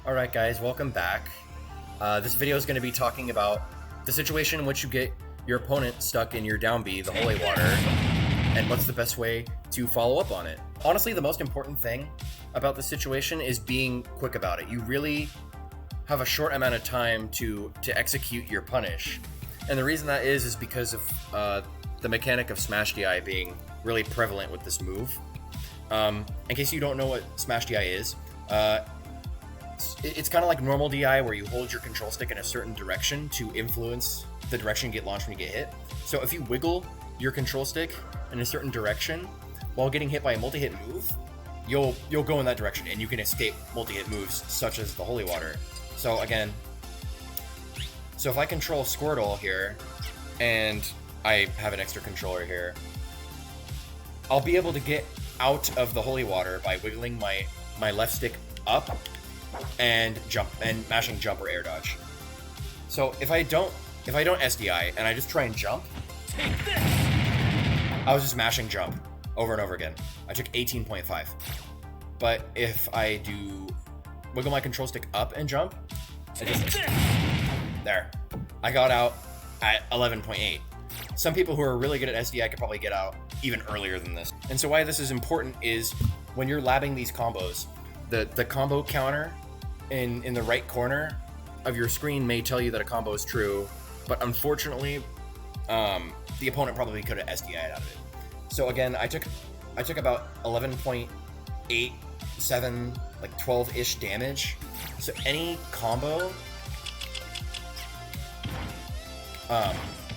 Alright guys, welcome back. This video is going to be talking about the situation in which you get your opponent stuck in your down B, the holy water, and what's the best way to follow up on it. Honestly, the most important thing about this situation is being quick about it. You really have a short amount of time to execute your punish. And the reason that is because of the mechanic of Smash DI being really prevalent with this move. In case you don't know what Smash DI is, it's kind of like normal DI where you hold your control stick in a certain direction to influence the direction you get launched when you get hit. So if you wiggle your control stick in a certain direction while getting hit by a multi-hit move, you'll go in that direction and you can escape multi-hit moves such as the holy water. So again, if I control Squirtle here and I have an extra controller here, I'll be able to get out of the holy water by wiggling my left stick up and jump and mashing jump or air dodge. So if I don't SDI and I just try and jump, I was just mashing jump over and over again. I took 18.5. But if I do wiggle my control stick up and jump, there. I got out at 11.8. Some people who are really good at SDI could probably get out even earlier than this. And so why this is important is when you're labbing these combos, the combo counter in the right corner of your screen may tell you that a combo is true, but unfortunately, the opponent probably could have SDI'd out of it. So again, I took about 11.87, like 12-ish damage. So any combo,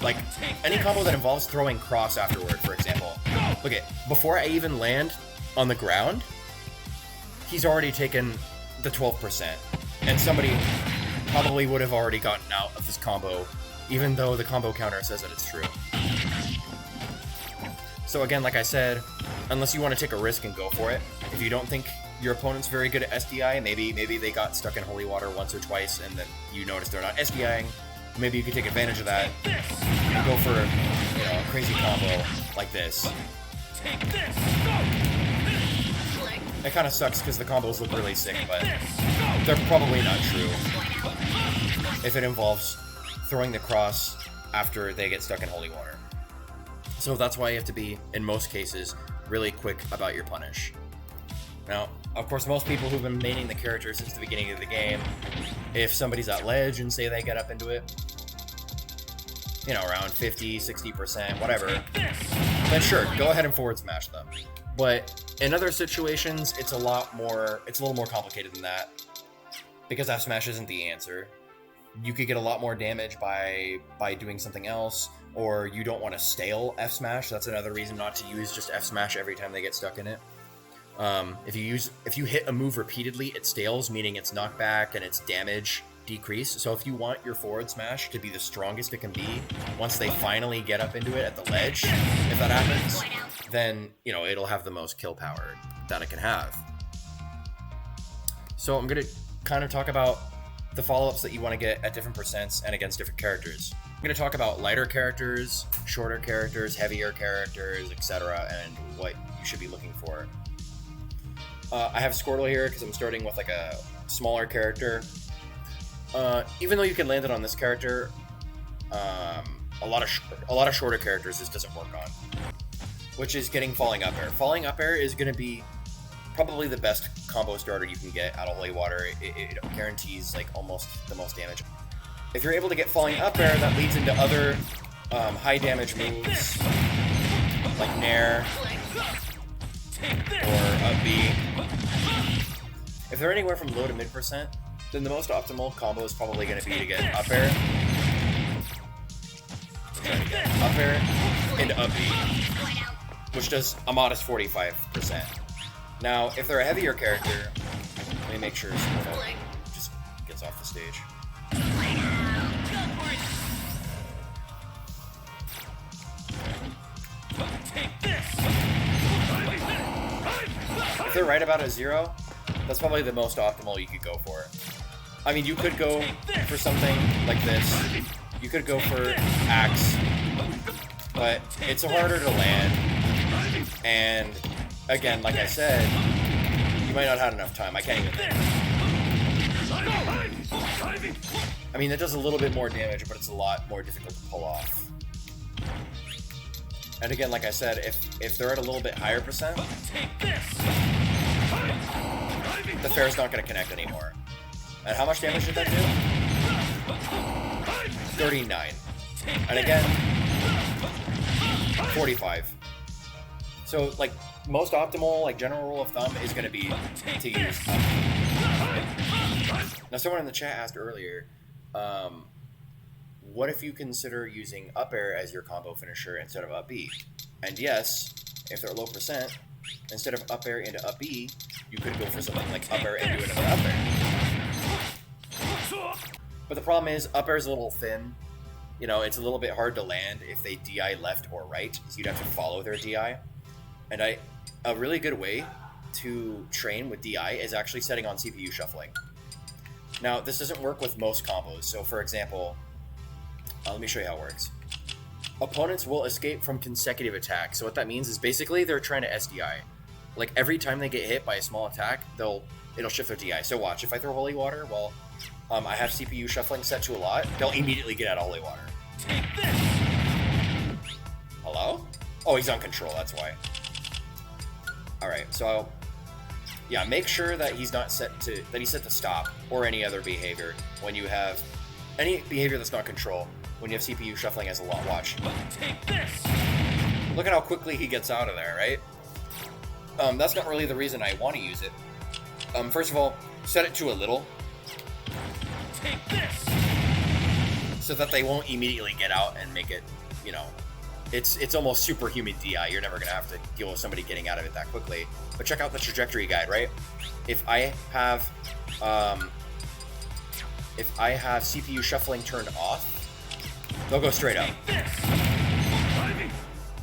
like any combo that involves throwing cross afterward, for example. Look at, before I even land on the ground, he's already taken the 12%, and somebody probably would have already gotten out of this combo, even though the combo counter says that it's true. So again, like I said, unless you want to take a risk and go for it, if you don't think your opponent's very good at SDI, maybe they got stuck in holy water once or twice, and then you notice they're not SDIing, maybe you could take advantage of that and go for a crazy combo like this. It kind of sucks because the combos look really sick, but they're probably not true if it involves throwing the cross after they get stuck in holy water. So that's why you have to be, in most cases, really quick about your punish. Now, of course, most people who've been maining the character since the beginning of the game, if somebody's at ledge and say they get up into it, around 50, 60%, whatever, then sure, go ahead and forward smash them. But in other situations, it's a little more complicated than that, because F smash isn't the answer. You could get a lot more damage by doing something else, or you don't want to stale F smash. That's another reason not to use just F smash every time they get stuck in it. If you hit a move repeatedly, it stales, meaning its knockback and its damage decrease. So if you want your forward smash to be the strongest it can be once they finally get up into it at the ledge, if that happens, then it'll have the most kill power that it can have. So I'm gonna kind of talk about the follow-ups that you want to get at different percents and against different characters. I'm going to talk about lighter characters, shorter characters, heavier characters, etc., and what you should be looking for. I have Squirtle here because I'm starting with like a smaller character. Even though you can land it on this character, a lot of shorter characters this doesn't work on, which is getting Falling Up Air. Falling Up Air is going to be probably the best combo starter you can get out of holy water. It guarantees like almost the most damage. If you're able to get Falling Up Air, that leads into other high damage moves like Nair or Up B. If they're anywhere from low to mid percent, then the most optimal combo is probably going to be to get Up Air, Up Air, into Up B, which does a modest 45%. Now, if they're a heavier character, let me make sure Squirtle just gets off the stage. If they're right about a 0, that's probably the most optimal you could go for. I mean, you could go for something like this. You could go for Axe, but it's harder to land, and again, like I said, you might not have enough time. I can't even think. I mean, that does a little bit more damage, but it's a lot more difficult to pull off. And again, like I said, if they're at a little bit higher percent, the fair's not going to connect anymore. And how much damage did that do? 39. And again, 45. So, like, most optimal, like, general rule of thumb is going to be to use up. Now, someone in the chat asked earlier, what if you consider using up air as your combo finisher instead of up B? And yes, if they're low percent, instead of up air into up B, you could go for something like up air and do another up air. But the problem is, up air is a little thin. You know, it's a little bit hard to land if they DI left or right, so you'd have to follow their DI. And a really good way to train with DI is actually setting on CPU shuffling. Now, this doesn't work with most combos. So, for example, let me show you how it works. Opponents will escape from consecutive attacks. So what that means is basically they're trying to SDI. Like, every time they get hit by a small attack, it'll shift their DI. So watch, if I throw Holy Water, well, I have CPU shuffling set to a lot, they'll immediately get out of Holy Water. Hello? Oh, he's on control, that's why. Alright, so yeah, make sure that he's set to stop or any other behavior when you have any behavior that's not control. When you have CPU shuffling as a lot, watch. Look at how quickly he gets out of there, right? That's not really the reason I want to use it. First of all, set it to a little. So that they won't immediately get out and make it, you know, it's almost superhuman DI. You're never going to have to deal with somebody getting out of it that quickly. But check out the trajectory guide, right? If I have CPU shuffling turned off, they'll go straight up.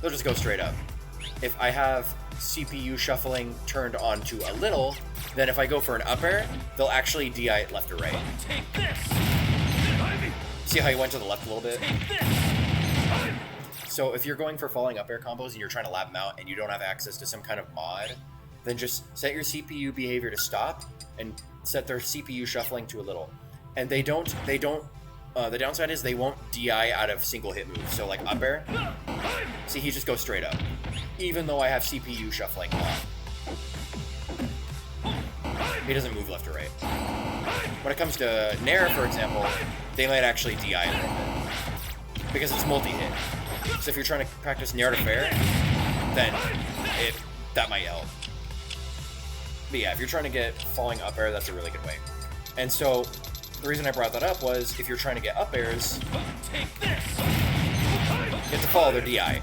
They'll just go straight up. If I have CPU shuffling turned on to a little, then if I go for an up air, they'll actually DI it left or right. See how he went to the left a little bit? So if you're going for falling up air combos and you're trying to lab them out and you don't have access to some kind of mod, then just set your CPU behavior to stop and set their CPU shuffling to a little. And the downside is they won't DI out of single hit moves. So like up air, see, he just goes straight up, even though I have CPU shuffling on. He doesn't move left or right. When it comes to Nair, for example, they might actually DI a little bit because it's multi-hit. So if you're trying to practice Nair to fair, then that might help. But yeah, if you're trying to get falling up air, that's a really good way. And so the reason I brought that up was if you're trying to get up airs, you have to follow their DI.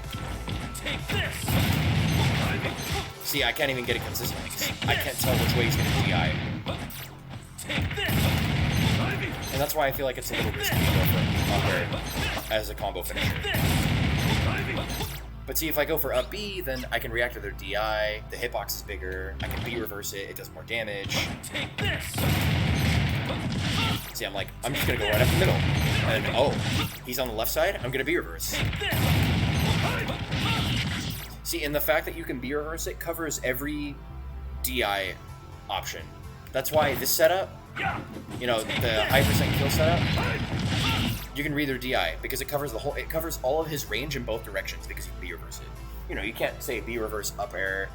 See, I can't even get it consistently. I can't tell which way he's going to DI. And that's why I feel like it's a little risky to go for up air as a combo finisher. But see, if I go for up B, then I can react to their DI, the hitbox is bigger, I can B reverse it, it does more damage. See, I'm just gonna go right up the middle. And oh, he's on the left side, I'm gonna B reverse. See, and the fact that you can B reverse it covers every DI option. That's why this setup, you know, the high percent kill setup, you can read their DI because it covers all of his range in both directions because you can B reverse it. You know, you can't say B reverse up air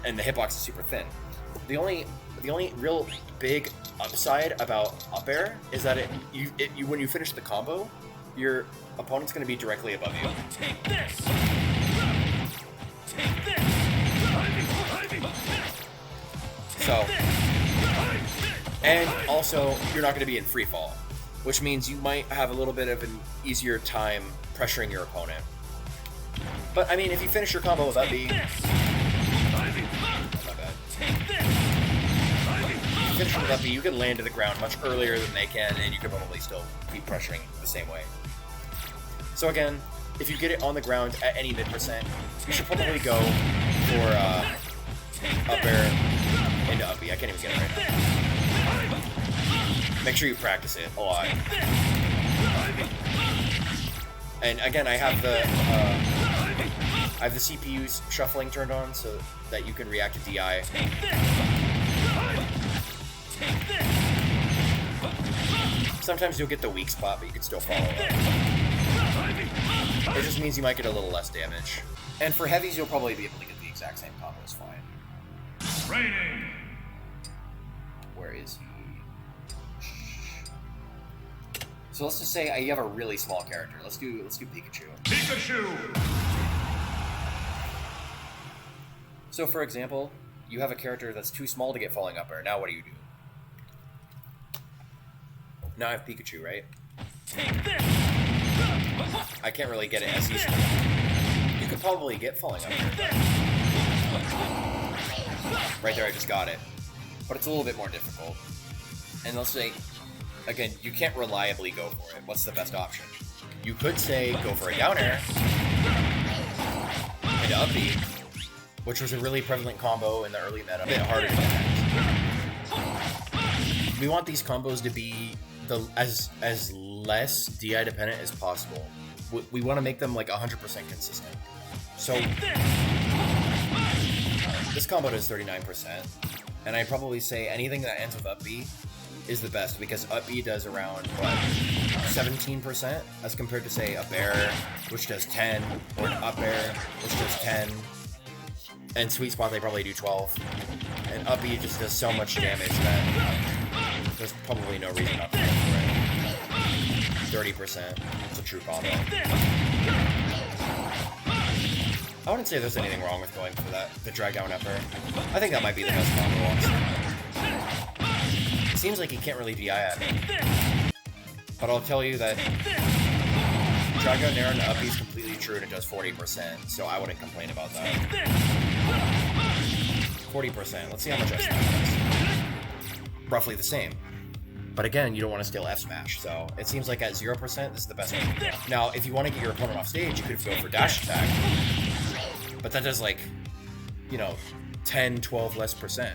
and the hitbox is super thin. The only real big upside about up air is that when you finish the combo, your opponent's going to be directly above you. So, and also you're not going to be in free fall, which means you might have a little bit of an easier time pressuring your opponent. But I mean, if you finish your combo with up B, finish with up B, you can land to the ground much earlier than they can, and you can probably still keep pressuring the same way. So again, if you get it on the ground at any mid percent, you should probably go for up air into up B. I can't even get it right now. Make sure you practice it a lot. And again, I have the CPU's shuffling turned on so that you can react to DI. Sometimes you'll get the weak spot, but you can still follow up. It just means you might get a little less damage. And for heavies, you'll probably be able to get the exact same combos fine. Training. Where is he? So let's just say you have a really small character. Let's do Pikachu. Pikachu. So for example, you have a character that's too small to get falling up air. Now what do you do? Now I have Pikachu, right? I can't really get it as easy. You could probably get falling up air. Right there, I just got it. But it's a little bit more difficult. And let's say, again, you can't reliably go for it. What's the best option? You could say go for a down air into up B, which was a really prevalent combo in the early meta, a bit harder to get. We want these combos to be as less DI dependent as possible. We want to make them like 100% consistent. So this combo does 39%, and I'd probably say anything that ends with up B is the best, because up B does around, what, 17% as compared to, say, a bear, which does 10, or an up air, which does 10, and sweet spot they probably do 12, and up B just does so much damage that there's probably no reason up there for it. 30%, it's a true combo. I wouldn't say there's anything wrong with going for that, the drag down up air. I think that might be the best combo, honestly. It seems like you can't really DI at it. But I'll tell you that drag down air and up B is completely true, and it does 40%, so I wouldn't complain about that. 40%, let's see how much F smash does. Roughly the same. But again, you don't want to steal F smash, so it seems like at 0%, this is the best way to go. Now, if you want to get your opponent off stage, you could go for dash attack. But that does like, 10, 12 less %.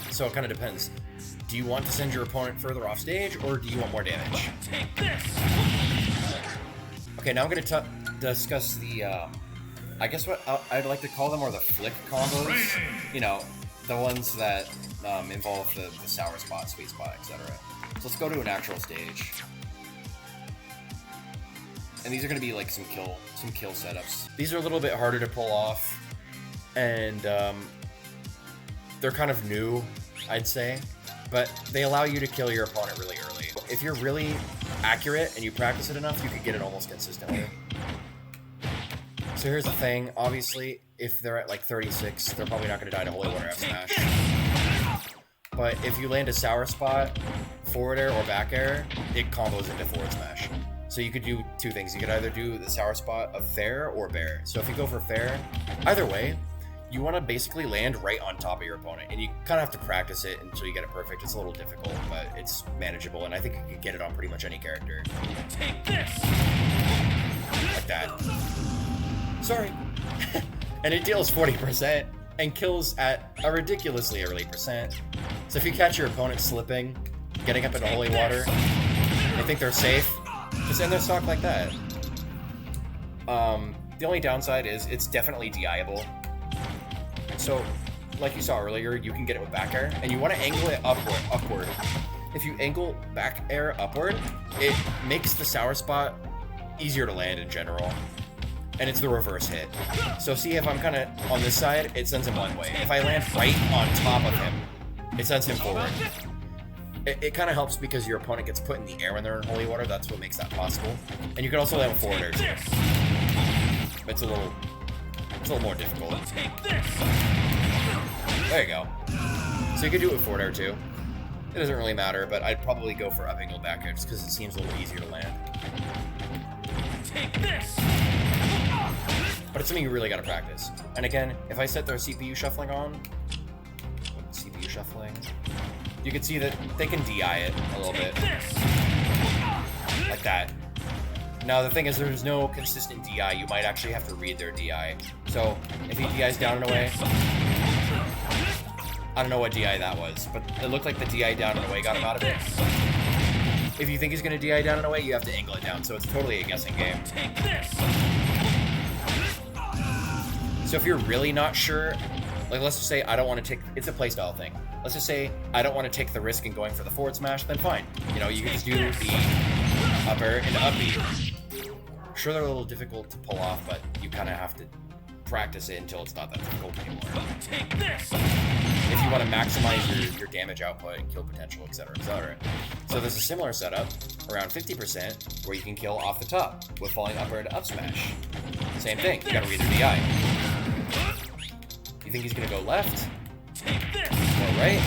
So it kind of depends. Do you want to send your opponent further off stage, or do you want more damage? Okay, now I'm going to discuss the, I guess what I'd like to call them are the flick combos. The ones that involve the sour spot, sweet spot, etc. So let's go to an actual stage. And these are going to be like some kill setups. These are a little bit harder to pull off, and they're kind of new, I'd say, but they allow you to kill your opponent really early. If you're really accurate and you practice it enough, you could get it almost consistently. So here's the thing, obviously, if they're at like 36, they're probably not going to die to Holy Water F Smash. But if you land a sour spot, forward air or back air, it combos into forward smash. So you could do two things. You could either do the sour spot of fair or bear. So if you go for fair, either way, you want to basically land right on top of your opponent. And you kind of have to practice it until you get it perfect. It's a little difficult, but it's manageable. And I think you can get it on pretty much any character. Like that. Sorry. And it deals 40% and kills at a ridiculously early %. So if you catch your opponent slipping, getting up into holy water, they think they're safe, just end their stock like that. The only downside is it's definitely DI-able. So, like you saw earlier, you can get it with back air, and you want to angle it upward. If you angle back air upward, it makes the sour spot easier to land in general. And it's the reverse hit. So see, if I'm kind of on this side, it sends him one way. If I land right on top of him, it sends him forward. It kind of helps because your opponent gets put in the air when they're in holy water. That's what makes that possible. And you can also land a forward air too. It's a little more difficult. There you go. So you can do it with forward air too. It doesn't really matter, but I'd probably go for up angle back air just because it seems a little easier to land. But it's something you really got to practice. And again, if I set their CPU shuffling on, CPU shuffling, you can see that they can DI it a little bit. Like that. Now the thing is, there's no consistent DI. You might actually have to read their DI. So if he DIs down and away, I don't know what DI that was, but it looked like the DI down and away got him out of it. If you think he's going to DI down and away, you have to angle it down, so it's totally a guessing game. So if you're really not sure Like, let's just say I don't want to take, it's a playstyle thing. Let's just say I don't want to take the risk in going for the forward smash, then fine. You know, you can just do the up air and up B. Sure, they're a little difficult to pull off, but you kind of have to practice it until it's not that difficult anymore. If you want to maximize your damage output and kill potential, etc., etc. So there's a similar setup, around 50%, where you can kill off the top with falling up air to up smash. Same thing, you gotta read the DI. You think he's gonna go left? Or right?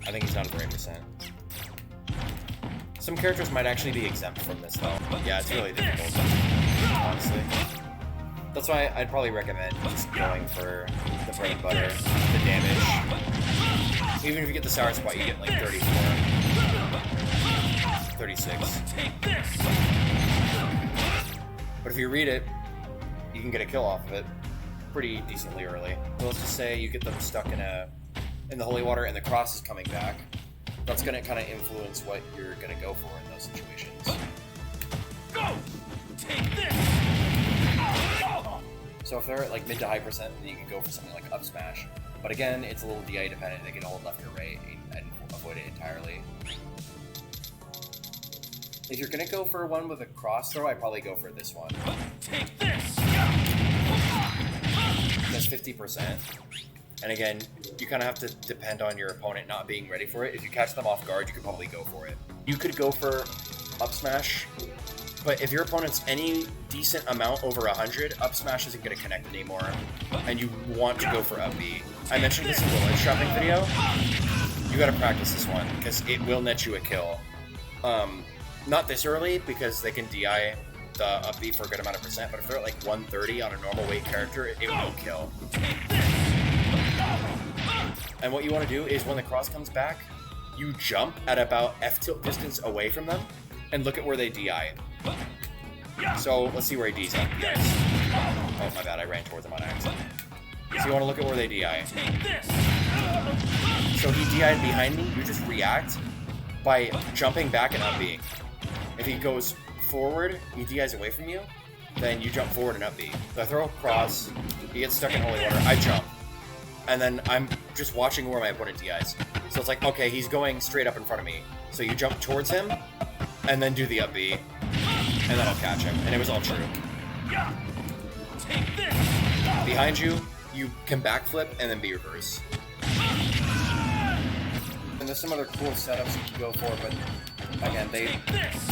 I think he's not at the right percent. Some characters might actually be exempt from this though. Yeah, it's really difficult, honestly. That's why I'd probably recommend just going for the bread and butter, the damage. Even if you get the sour spot, you get like 34, 36. But if you read it, you can get a kill off of it pretty decently early. So let's just say you get them stuck in the holy water and the cross is coming back. That's gonna kind of influence what you're gonna go for in those situations. Go! Take this! So if they're at like mid to high percent, then you can go for something like up smash. But again, it's a little DI dependent. They can hold left or right and avoid it entirely. If you're gonna go for one with a cross throw, I'd probably go for this one. Take this! That's 50%. And again, you kind of have to depend on your opponent not being ready for it. If you catch them off guard, you could probably go for it. You could go for up smash, but if your opponent's any decent amount over 100, up smash isn't going to connect anymore, and you want to go for up B. I mentioned this in the ledge shopping video. You got to practice this one, because it will net you a kill. Not this early, because they can DI the up B for a good amount of percent, but if they're at like 130 on a normal weight character, it will kill. And what you want to do is when the cross comes back, you jump at about F tilt distance away from them and look at where they DI. So let's see where he DIs. Oh my bad, I ran towards them on accident. So you want to look at where they DI. So he DI'd behind me, you just react by jumping back and up B. If he goes forward, he DIs away from you, then you jump forward and up B. So I throw a cross, he gets stuck in holy water, I jump. And then I'm just watching where my opponent DIs. So it's like, okay, he's going straight up in front of me. So you jump towards him, and then do the up B, and then I'll catch him. And it was all true. Behind you, you can backflip and then B reverse. And there's some other cool setups you can go for, but again, they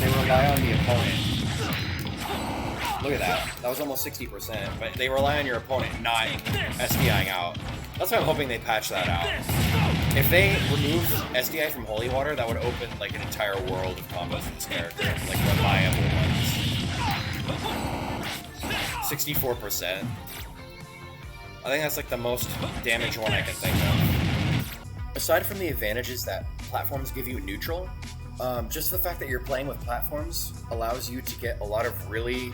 rely on the opponent. Look at that. That was almost 60%, but they rely on your opponent not SDIing out. That's why I'm hoping they patch that out. If they remove SDI from Holy Water, that would open like an entire world of combos with this character, like reliable ones. 64%. I think that's like the most damage one I can think of. Aside from the advantages that platforms give you in neutral, just the fact that you're playing with platforms allows you to get a lot of really,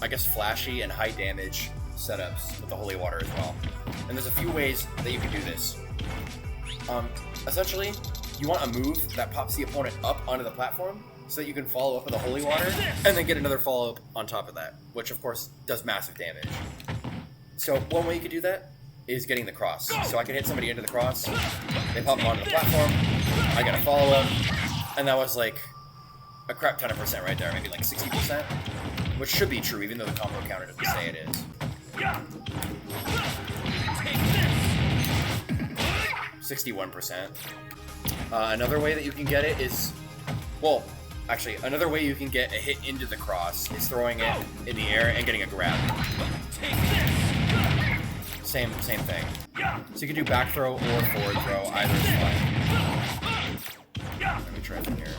I guess, flashy and high damage setups with the Holy Water as well. And there's a few ways that you can do this. Essentially, you want a move that pops the opponent up onto the platform so that you can follow up with a Holy Water and then get another follow-up on top of that, which of course does massive damage. So one way you could do that is getting the cross. So I can hit somebody into the cross, they pop them onto the platform, I get a follow-up, and that was like a crap ton of percent right there, maybe like 60%, which should be true even though the combo counter doesn't say it is. 61%. Another way that you can get it is, well, actually, another way you can get a hit into the cross is throwing it in the air and getting a grab. Same thing. So you can do back throw or forward throw, either is fine. Let me try from here.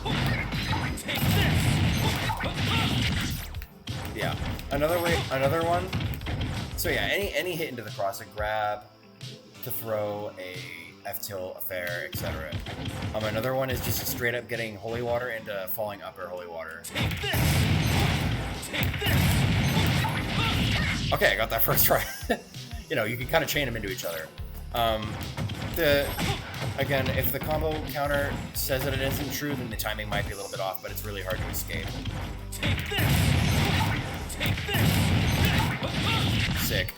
Yeah. Another one. So yeah, any hit into the cross, a grab, to throw, a F tilt, a fair, etc. Another one is just straight up getting Holy Water into falling up or Holy Water. Okay, I got that first try. You know, you can kind of chain them into each other. Again, if the combo counter says that it isn't true, then the timing might be a little bit off, but it's really hard to escape. Sick.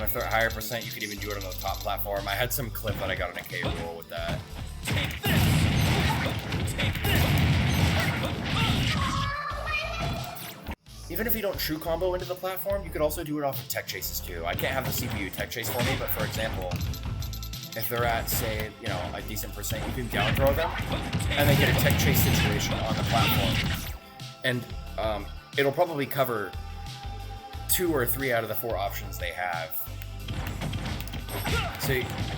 If they're at higher percent, you could even do it on the top platform. I had some clip that I got on a K roll with that. Take this. Take this. Even if you don't true combo into the platform, you could also do it off of tech chases too. I can't have the CPU tech chase for me, but for example, if they're at, say, you know, a decent percent, you can down throw them and then get a tech chase situation on the platform. And it'll probably cover 2 or 3 out of the 4 options they have. So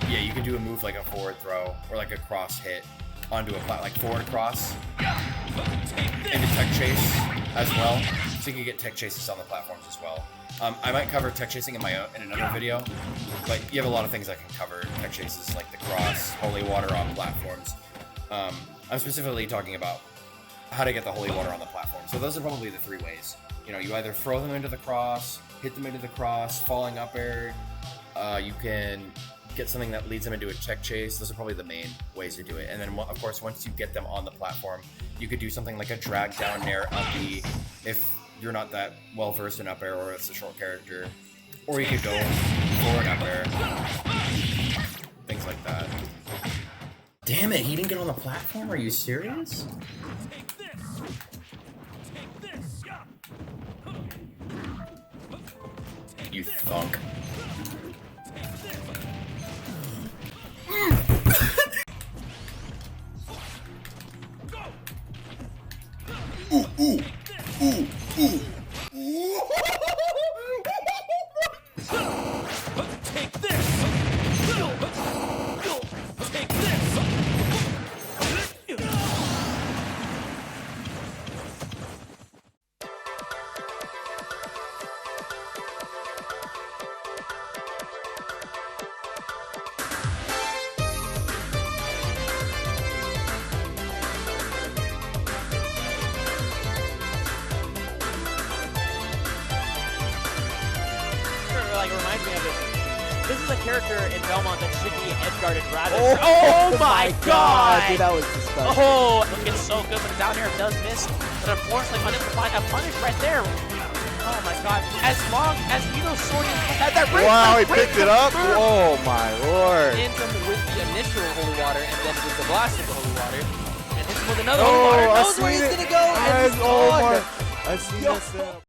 yeah, you can do a move like a forward throw or like a cross hit onto a like forward cross into tech chase as well. So you can get tech chases on the platforms as well. I might cover tech chasing in another video, but you have a lot of things I can cover tech chases like the cross, holy water on platforms. I'm specifically talking about how to get the holy water on the platform. So those are probably the 3 ways. You know, you either throw them into the cross, hit them into the cross, falling up air. You can get something that leads them into a tech chase. Those are probably the main ways to do it. And then, of course, once you get them on the platform, you could do something like a drag down nair up B if you're not that well versed in up air or it's a short character. Or you could go forward up air. Things like that. Damn it, he didn't get on the platform? Are you serious? Take this. Take this. You thunk. Ooh, ooh, ooh, ooh. Take this. Take this. Like reminds me of this. This is a character in Belmont that should be edge-guarded rather. Oh my god! Dude, that was disgusting. Oh, looking so good, but down here it does miss. But unfortunately, unable to find a punish right there. Oh my god! As long as Ito Sorting had that break, Wow, he picked it up. Oh my lord! Hits him with the initial holy water, and then with the blast of the holy water, and hits him with another holy water. I Knows where seen he's it. gonna go. And he's Oh gone. my! I see this.